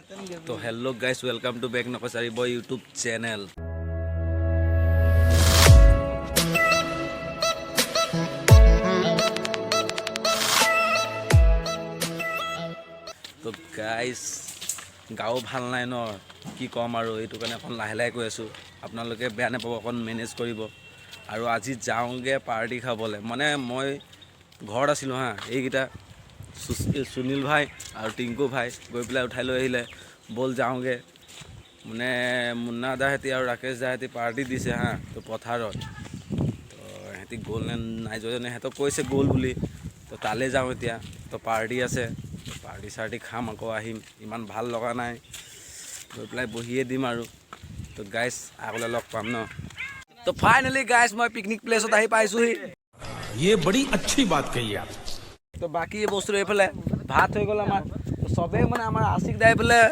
तो hello guys, welcome to back नकसारी boy YouTube channel. तो गाइस गाँव ভাল নাই ন, কি কম আৰু এইটো কাৰণে অকণ লাহে লাহে কৈ আছোঁ, আপোনালোকে বেয়া নাপাব, অকণ মেনেজ কৰিব। আৰু আজি যাওঁগৈ পাৰ্টি খাবলৈ। মানে মই ঘৰত আছিলোঁ হা, এইকেইটা সুনীল ভাই আৰু টিংকু ভাই গৈ পেলাই উঠাই লৈ আহিলে, ব'ল যাওঁগৈ। মানে মুন্না দাহেঁতি আৰু ৰাকেশ দাহেঁতি পাৰ্টি দিছে হা, তো পথাৰত। তো সিহঁতি গ'ল নে নাই যোৱা জানো, সিহঁতক কৈছে গ'ল বুলি। তো তালৈ যাওঁ এতিয়া, তো পাৰ্টি আছে, পাৰ্টি চাৰ্টি খাম, আকৌ আহিম। ইমান ভাল লগা নাই, গৈ পেলাই বহিয়ে দিম আৰু। তো গাইছ আগলৈ লগ পাম ন। তো ফাইনেলি গাইছ মই পিকনিক প্লেছত আহি পাইছোঁহি। ये बड़ी अच्छी बात कही आप। তো বাকী বস্তু এইফালে ভাত হৈ গ'ল আমাৰ। তো চবেই মানে আমাৰ আশিক দাই পেলাই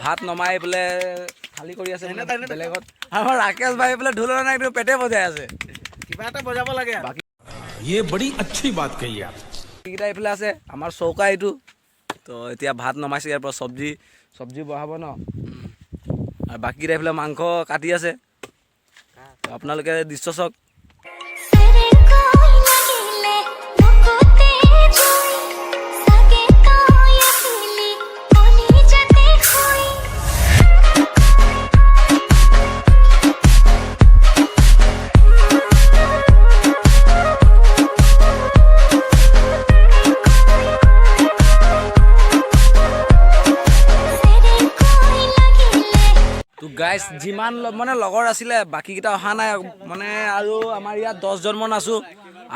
ভাত নমাই পেলাই খালী কৰি আছে বেলেগত। আমাৰ ৰাকেশ ভাই পেলাই ঢোল নাই, পেটে বজাই আছে, কিবা এটা বজাব লাগে। বাকী ये बड़ी अच्छी बात कही आप। কেইটা এইফালে আছে, আমাৰ চৌকা এইটো। তো এতিয়া ভাত নমাইছে, ইয়াৰ পৰা চব্জি বহাব ন। আৰু বাকীকেইটা এইফালে মাংস কাটি আছে। আপোনালোকে দৃশ্য চাওক। তো গাইছ যিমান মানে লগৰ আছিলে বাকীকেইটা অহা নাই মানে। আৰু আমাৰ ইয়াত 10জনমান আছোঁ,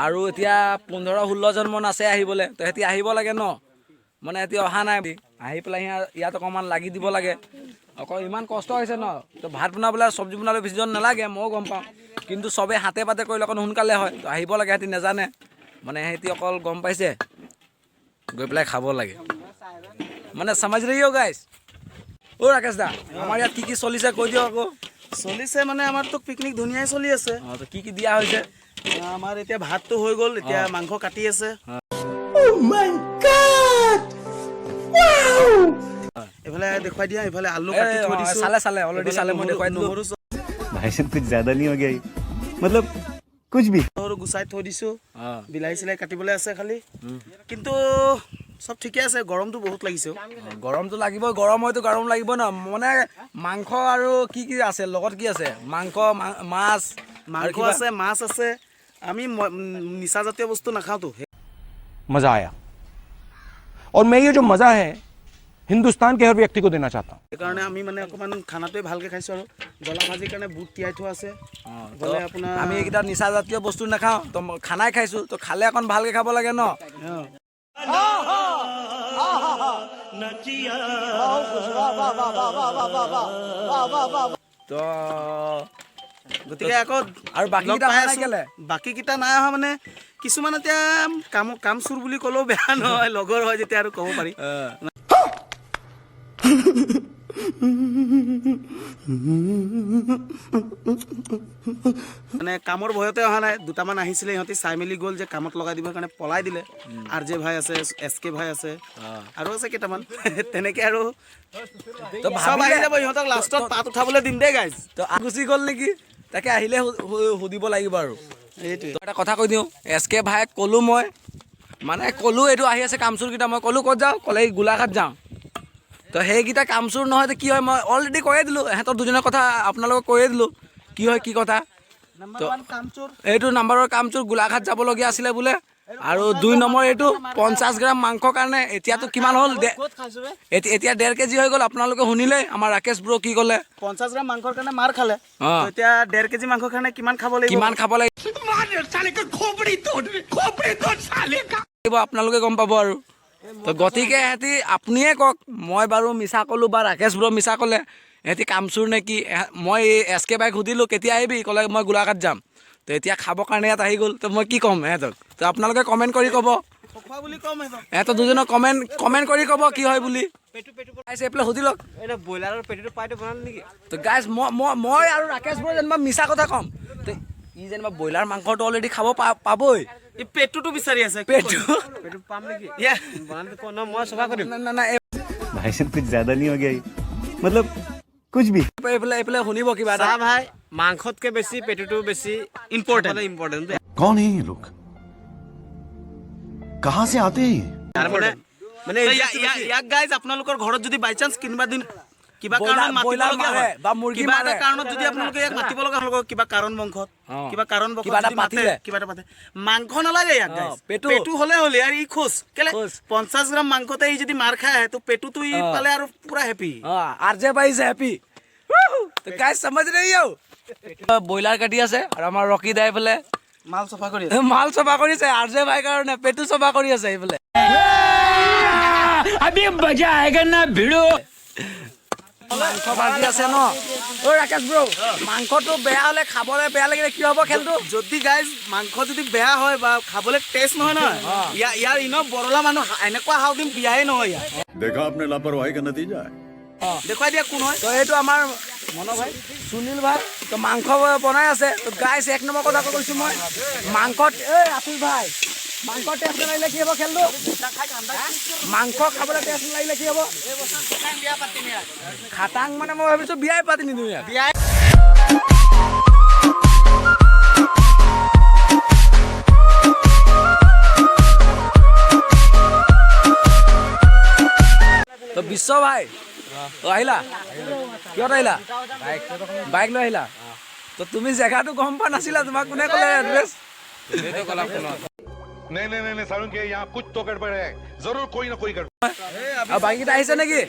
আৰু এতিয়া 15-16জনমান আছে আহিবলৈ। তো সিহঁতি আহিব লাগে ন, মানে সিহঁতি অহা নাই। আহি পেলাই ইয়াত অকণমান লাগি দিব লাগে। অকল ইমান কষ্ট হৈছে ন, তো ভাত বনাবলৈ চব্জি বনাবলৈ বেছিজন নালাগে, ময়ো গম পাওঁ। কিন্তু চবেই হাতে পাতে কৰিলে অকণ সোনকালে হয়। তো আহিব লাগে, সিহঁতি নাজানে মানে, সিহঁতি অকল গম পাইছে গৈ পেলাই খাব লাগে। মানে সমাজ ৰহি हो গাইছ। অ' ৰাকেশ দা, আমাৰ ইয়াত কি চলিছে কৈ দিয়ক আকৌ। চলিছে মানে আমাৰতো পিকনিক ধুনীয়াই চলি আছে। তো কি দিয়া হৈছে? আমাৰ এতিয়া ভাতটো হৈ গ'ল, এতিয়া মাংস কাটি আছে। এইফালে দেখুৱাই দিয়া, এইফালে আলু কাটি থৈ দিছো। চালে অলৰেডি চালে, মই দেখুৱাই দিলোঁ। নহৰু भाई साहब कुछ ज्यादा नहीं हो गया ये? मतलब कुछ भी। গুচাই থৈ দিছো, বিলাহী চিলাহী কাটিবলৈ আছে খালি। কিন্তু চব ঠিকে আছে, গৰমটো বহুত লাগিছে। গৰমটো লাগিবই, গৰম হয়তো গৰম লাগিব ন। মানে মাংস আৰু কি আছে লগত, কি আছে? মাংস, মাছ আছে, মাছ আছে। আমি নিচা জাতীয় বস্তু নাখাওঁতো। मजा आया, और मैं ये जो मजा है हिंदुस्तान के हर व्यक्ति को देना चाहता हूँ। সেইকাৰণে আমি মানে অকণমান খানাটোৱে ভালকৈ খাইছোঁ। আৰু জ্বলা ভাজিৰ কাৰণে বুট তিয়াই থোৱা আছে। গ'লে আপোনাৰ আমি এইকেইটা নিচা জাতীয় বস্তু নাখাওঁ, তো খানাই খাইছোঁ। তো খালে অকণ ভালকৈ খাব লাগে ন। তো গতিকে আকৌ আৰু বাকীকেইটা অহা নাই কেলে? বাকীকেইটা নাই অহা মানে, কিছুমান এতিয়া কাম চুৰ বুলি ক'লেও বেয়া নহয়, লগৰ হয় যেতিয়া আৰু ক'ব পাৰি। মানে কামৰ ভয়তে অহা নাই। দুটামান আহিছিলে, সিহঁতি চাই মেলি গ'ল যে কামত লগাই দিবৰ কাৰণে পলাই দিলে। RJ ভাই আছে, SK ভাই আছে, আৰু আছে কেইটামান। তেনেকে আৰু চব আহি যাব, ইহঁতক লাষ্টত পাত উঠাবলৈ দিম দেই গাইজ। তো গুচি গ'ল নেকি, তাকে আহিলে সুধিব লাগিব আৰু। এইটোৱে এটা কথা কৈ দিওঁ, SK ভাইক ক'লোঁ মই, মানে ক'লোঁ এইটো আহি আছে কামচোৰকেইটা। মই ক'লোঁ ক'ত যাওঁ, ক'লে গোলাঘাট যাওঁ। তো সেইকেইটা কামচোৰ নহয়, কি হয় মই অলৰেডি কৈয়ে দিলোঁ। ইহঁতৰ দুজনৰ কথা আপোনালোকক কৈয়ে দিলোঁ, কি হয় কি কথা। তো এইটো নাম্বাৰৰ কামচোৰ গোলাঘাট যাবলগীয়া আছিলে বোলে। আৰু 2 নম্বৰ এইটো 50 গ্ৰাম মাংসৰ কাৰণে। এতিয়াতো কিমান হ'ল, এতিয়া 1.5 কেজি হৈ গ'ল। আপোনালোকে শুনিলে আমাৰ ৰাকেশ ব্ৰ কি ক'লে, 50 গ্ৰাম মাংসৰ কাৰণে মাৰ খালে। এতিয়া 1.5 কেজি মাংসৰ কাৰণে কিমান খাব লাগিব, আপোনালোকে গম পাব আৰু। তো গতিকে সিহঁতি আপুনিয়ে কওক, মই বাৰু মিছা ক'লোঁ বা ৰাকেশ ব্ৰ মিছা ক'লে, সিহঁতি কামচোৰ নে কি? মই SK ভাইক সুধিলোঁ কেতিয়া আহিবি, ক'লে মই গোলাঘাট যাম। তো এতিয়া খাবৰ কাৰণে ইয়াত আহি গ'ল। তো মই কি ক'ম সিহঁতক? তো আপোনালোকে কমেণ্ট কৰি ক'ব, বুলি ক'ম। সিহঁতৰ দুজনক কমেণ্ট কৰি ক'ব কি হয় বুলি। এইফালে সুধি লওক, ব্ৰইলাৰৰ পেটিটো পাইটো বনালে নেকি? তো গাইজ মই আৰু ৰাকেশ ব্ৰ যেনিবা মিছা কথা ক'ম, তো ই যেনিবা ব্ৰইলাৰ মাংসটো অলৰেডি খাব পাবই। এই পেটটোতো বিচাৰি আছে, পেটটো পাম নেকি? মই চফা কৰিম। নাই भाईजान कुछ ज्यादा नहीं हो गया ये? मतलब कुछ भी এইফালে শুনিব কিবা এটা চাহ ভাই মাংসতকে বেছি পেটুটো বেছি ইম্পৰ্টেণ্ট ইম্পৰ্টেণ্ট कौन है ये लोग कहाँ से आते हैं ये? মানে ইয়াক গাইজ আপোনালোকৰ ঘৰত যদি বাই চান্স কিবা দিন কিবা ব্ৰইলাৰ- কাৰণত মাতিব ব্ৰইলাৰ লগা মাৰে হয় বা মুৰ্গী কিবা এটা মাৰে। কাৰণত যদি আপোনালোকে ইয়াক মাতিব লগা হয় কিবা কাৰণ বংশত কিবা কাৰণ বংশত কিবা এটা যদি মাতে, পাতিলে। কিবা এটা পাতে মাংস নালাগে ইয়াক গাইজ পেটু। পেটু হ'লে হ'লে আৰু ই খোজ কেলে খোজ। 50 গ্ৰাম মাংসতে ই যদি মাৰ খায় তো পেটুটো ই পালে আৰু পুৰা হেপি আৰজে ভাই ইজ হ্যাপি তো গাইস समझ रही हो ব্ৰইলাৰ কাটি আছে আৰু আমাৰ ৰকি দাই এইফালে মাল চফা কৰি মাল চফা কৰিছে আৰজে ভাই কাৰণে পেটু চফা কৰি আছে এইফালে अभी मजा आएगा ना भिड़ो মাংস ভাজি আছে ন ঐ ৰাকেশ ব্ৰ মাংসটো বেয়া হ'লে খাবলৈ বেয়া লাগিলে কি হ'ব খেলটো যদি গাইজ মাংস যদি বেয়া হয় বা খাবলৈ টেষ্ট নহয় নহয় ইয়াৰ ইনো বৰলা মানুহ এনেকুৱা হাও দিম বিয়াই নহয় ইয়াৰ देखा आपने लापरवाही का नतीजा है দেখুৱাই দিয়া কোন হয় তো এইটো আমাৰ মনো ভাই সুনীল ভাই তো মাংস বনাই আছে তো গাইছ এক নম্বৰ কথা কৈছোঁ মই মাংসত এই আশিস ভাই মাংস টেষ্ট লাগিলে কি হ'ব খেলটো মাংস খাবলৈ টেষ্ট লাগিলে কি হ'ব খাটাং মানে মই ভাবিছোঁ বিয়াই পাতি নিদিওঁ ইয়াক তো বিশ্ব ভাই তো আহিলা কিহত আহিলা বাইক লৈ আহিলা তো তুমি জেগাটো গম পোৱা নাছিলা তোমাক কোনে ক'লে এড্ৰেছ नहीं नहीं नहीं सारुण के यहाँ कुछ तो गड़बड़ है जरूर कोई ना कोई गड़बड़ আৰু বাকীকেইটা আহিছে নেকি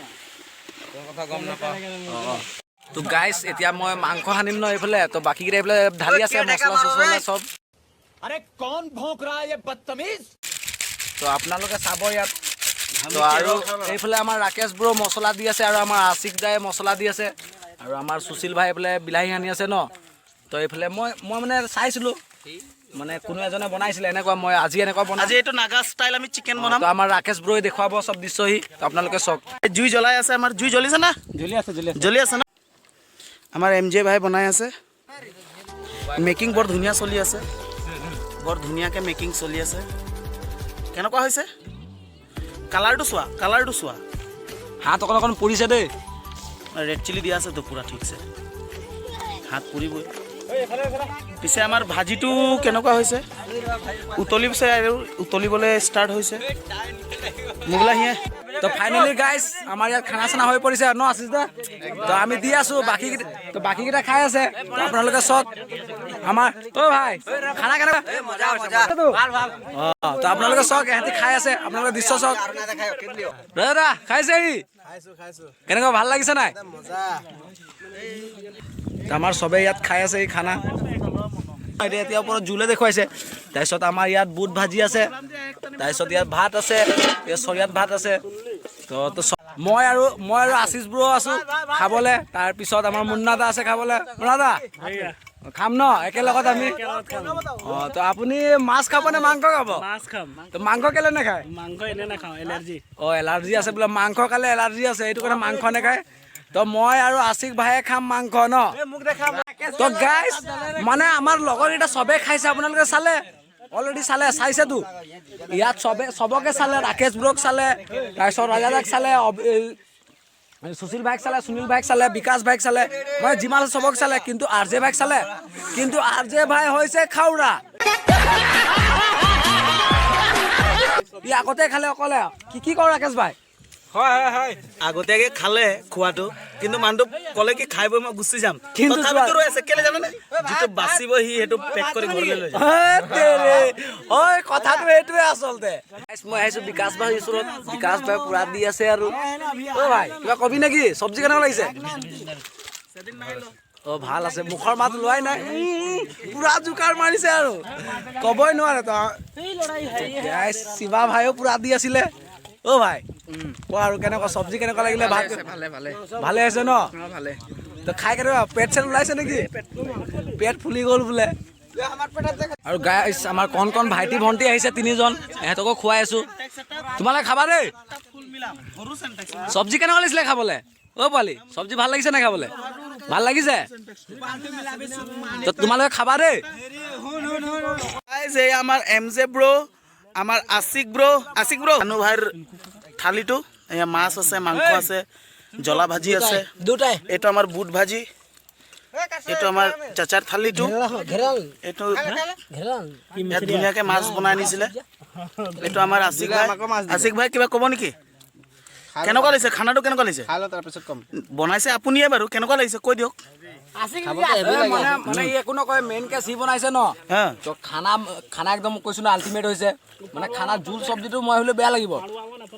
তো গাইছ এতিয়া মই মাংস সানিম ন এইফালে তো বাকীকেইটা এইফালে ঢালি আছে মছলা চছলা চব अरे कौन भौंक रहा है ये बदतमीज তো আপোনালোকে চাব ইয়াত তো আৰু এইফালে আমাৰ ৰাকেশ ব্ৰ মছলা দি আছে আৰু আমাৰ আশিক দাই মছলা দি আছে আৰু আমাৰ সুশীল ভাই এইফালে বিলাহী সানি আছে ন তো এইফালে মই মানে চাইছিলোঁ মানে কোনো এজনে বনাইছিলে এনেকুৱা মই আজি এনেকুৱা বনাই আজি এইটো নাগা ষ্টাইল আমি চিকেন বনাম তো আমাৰ ৰাকেশ ব্ৰই দেখুৱাব চব দৃশ্যহি তো আপোনালোকে চাওক জুই জ্বলাই আছে আমাৰ জুই জ্বলিছে না জ্বলি আছে না আমাৰ এম জে ভাই বনাই আছে মেকিং বৰ ধুনীয়া চলি আছে বৰ ধুনীয়াকৈ মেকিং চলি আছে কেনেকুৱা হৈছে কালাৰটো চোৱা হাত অকণ পৰিছে দেই ৰেড চিলি দিয়া আছে তো পুৰা ঠিকছে হাত পুৰিবই পিছে আমাৰ ভাজিটো কেনেকুৱা হৈছে উতলিছে আৰু উতলিবলৈ ষ্টাৰ্ট হৈছে মুগলাহীয়ে তো ফাইনেলি গাইছ আমাৰ ইয়াত খানা চানা হৈ পৰিছে ন আশিস দা তো আমি দি আছোঁ বাকীকেইটা খাই আছে তো আপোনালোকে চাওক আমাৰ অ ভাই খানা কেনেকুৱা তো আপোনালোকে চাওক এহেঁতি খাই আছে আপোনালোকে দৃশ্য চাওক দাদা খাইছে সি কেনেকুৱা ভাল লাগিছে নাই আমাৰ চবেই ইয়াত খাই আছে এই খানা এতিয়া ওপৰত জোলে দেখুৱাইছে তাৰপিছত আমাৰ ইয়াত বুট ভাজি আছে তাৰপিছত ইয়াত ভাত আছে চৰিয়াত ভাত আছে তো মই আৰু আশিস ব্ৰ আছোঁ খাবলৈ তাৰপিছত আমাৰ মুন্না দা আছে খাবলৈ মুন্না দা খাম ন একেলগত আমি অঁ তো আপুনি মাছ খাব নে মাংস খাব তো মাংস কেলে নাখায় অঁ এলাৰ্জি আছে বোলে মাংস খালে এলাৰ্জি আছে সেইটো কাৰণে মাংস নাখায় তো মই আৰু আশিক ভাইয়ে খাম মাংস ন তো গাইছ মানে আমাৰ লগৰকেইটা চবেই খাইছে আপোনালোকে চালে অলৰেডি চাইছেতো ইয়াত চবকে চালে ৰাকেশ ব্ৰক চালে তাৰপিছত ৰাজাদাক চালে সুশীল ভাইক চালে সুনীল ভাইক চালে বিকাশ ভাইক চালে মানে যিমান চবক চালে কিন্তু আৰজে ভাইক চালে কিন্তু আৰজে ভাই হৈছে খাউৰা ই আগতে খালে অকলে কি কওঁ ৰাকেশ ভাই আগতীয়াকৈ খালে খোৱাটো কিন্তু মানুহটো ক'লে কি খাই বৈ মই গুচি যাম কিন্তু তথাপিতো ৰৈ আছে কেলে জানেনে যিটো বাচিব সি সেইটো পেক কৰি ঘৰলৈ লৈ যায় ঐ কথাটো এইটোৱে আচলতে মই আহিছোঁ বিকাশ ভাইৰ ওচৰত বিকাশ ভাই পুৰা দি আছে আৰু অ ভাই কিবা কবি নেকি চব্জি কেনেকুৱা লাগিছে অ ভাল আছে মুখৰ মাত লোৱাই নাই পুৰা জোকাৰ মাৰিছে আৰু ক'বই নোৱাৰে তো শিৱা ভাইও পুৰা দি আছিলে অ ভাই কোৱা আৰু কেনেকুৱা চব্জি কেনেকুৱা লাগিলে ভালে আছে ন তো খাই কেনেকুৱা পেট চেট ওলাইছে নেকি পেট ফুলি গ'ল বোলে আৰু গাইছ আমাৰ কণ ভাইটি ভণ্টি আহিছে তিনিজন এহেঁতকো খুৱাই আছোঁ তোমালোকে খাবা দেই চব্জি কেনেকুৱা লাগিছিলে খাবলৈ অ পোৱালি চব্জি ভাল লাগিছে নাই খাবলৈ ভাল লাগিছে তো তোমালোকে খাবা দেই আমাৰ এম জে ব্ৰ আমাৰ আশিক ব্ৰ আনু ভাইৰ থালিটো এয়া মাছ আছে, মাংস আছে, জ্বলা ভাজি আছে, এইটো আমাৰ বুট ভাজি, এইটো আমাৰ চাচাৰ থালিটো, এইটো ইয়াত ধুনীয়াকৈ মাছ বনাই আনিছিলে। এইটো আমাৰ আশিক ভাই কিবা ক'ব নেকি? কেনেকুৱা লাগিছে খানাটো? কেনেকুৱা লাগিছে? তাৰপিছত কম বনাইছে আপুনিয়ে বাৰু, কেনেকুৱা লাগিছে কৈ দিয়ক। মানে একো নকয়, মেইনকে চি বনাইছে ন, হা তো খানা একদম কৈছো ন আল্টিমেট হৈছে। মানে খানা জোল চব্জিটো মই হ'লে বেয়া লাগিব,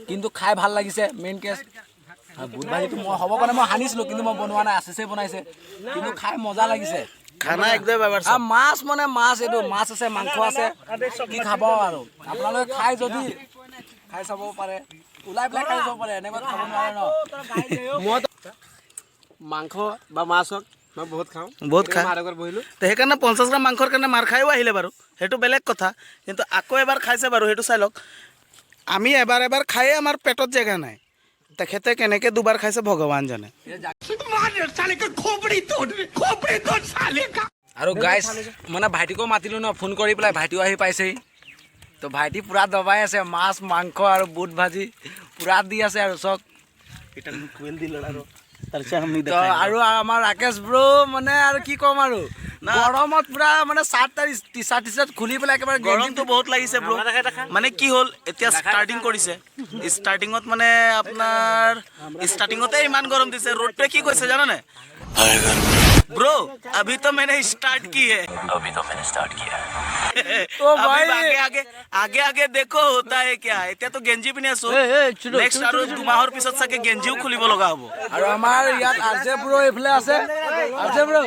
কিন্তু খাই ভাল লাগিছে। মেইন কেছ বুট ভাজিটো মই হ'ব কাৰণে মই সানিছিলোঁ, কিন্তু মই বনোৱা নাই, আছিছে বনাইছে, কিন্তু খাই মজা লাগিছে। খানা একদম এবাৰ আৰু মাছ মানে মাছ, এইটো মাছ আছে, মাংস আছে, কি খাব আৰু আপোনালোকে খাই যদি খাই চাব পাৰে, ওলাই পেলাই খাই চাব পাৰে, এনেকুৱা খাব নোৱাৰে ন। মই মাংস বা মাছ হওক মই বহুত খাওঁ, বহুত খাই। আগত বহিলোঁ তো সেইকাৰণে 50 গ্ৰাম মাংসৰ কাৰণে মাৰ খায়ো আহিলে বাৰু, সেইটো বেলেগ কথা। কিন্তু আকৌ এবাৰ খাইছে বাৰু, সেইটো চাই লওক। আমি এবাৰ খায়ে আমাৰ পেটত জেগা নাই, তেখেতে কেনেকৈ দুবাৰ খাইছে ভগৱান জানে। আৰু গাইছ মানে ভাইটিকো মাতিলোঁ ন, ফোন কৰি পেলাই, ভাইটিও আহি পাইছেহি। তো ভাইটি পূৰা দবাই আছে, মাছ মাংস আৰু বুট ভাজি পূৰা দি আছে আৰু চক। তো আৰু আমাৰ ৰাকেশ ব্ৰো মানে আৰু কি ক'ম আৰু, গৰমত পূৰা মানে টি চাৰ্ট খুলি পেলাই একেবাৰে গৰমটো বহুত লাগিছে ব্ৰ। মানে কি হ'ল, এতিয়া ষ্টাৰ্টিং কৰিছে, ষ্টাৰ্টিঙত মানে আপোনাৰ ষ্টাৰ্টিঙতে ইমান গৰম দিছে। ৰ'দটোৱে কি কৈছে জানানে? ब्रो अभी तो मैंने स्टार्ट की है, आगे देखो होता है क्या। এতিয়া তো গেঞ্জি পিনি আছো, নেক্সট আৰু 2 মাহৰ পিছত চাগে গেঞ্জিও খুলিব লগা হ'ব। আৰু আমাৰ ইয়াত আৰজে ব্ৰো এইফালে আছে, আৰজে ব্ৰো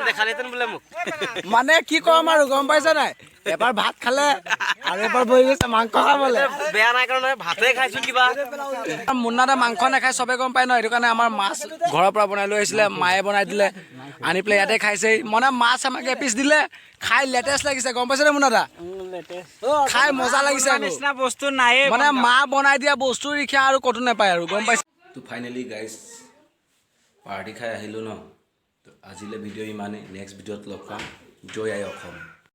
দেখালেহেঁতেন বোলে মোক। মানে কি ক'ম আৰু গম পাইছা নাই, এবাৰ ভাত খালে আৰু এবাৰ বহি গৈছে মাংস খাবলৈ। বেয়া নাই কাৰণে ভাতে খাইছোঁ কিবা। মুন্নাদা মাংস নাখায় চবে গম পায় ন, সেইটো কাৰণে আমাৰ মাছ ঘৰৰ পৰা বনাই লৈ আহিছিলে, মায়ে বনাই দিলে, আনি পেলাই ইয়াতে খাইছেহি। মানে মাছ আমাক এপিচ দিলে, খাই লেটেষ্ট লাগিছে, গম পাইছে নে মুন্নাদা? খাই মজা লাগিছে, নিচিনা বস্তু নাইয়ে। মানে মা বনাই দিয়া বস্তুৰ ৰিখা আৰু ক'তো নাপায় আৰু, গম পাইছে? তো ফাইনেলি গাইজ পাৰ্টি খাই আহিলোঁ ন, তো আজিলৈ ভিডিঅ' ইমানেই। নেক্সট ভিডিঅ'ত লগ পাম। জয় আই অসম।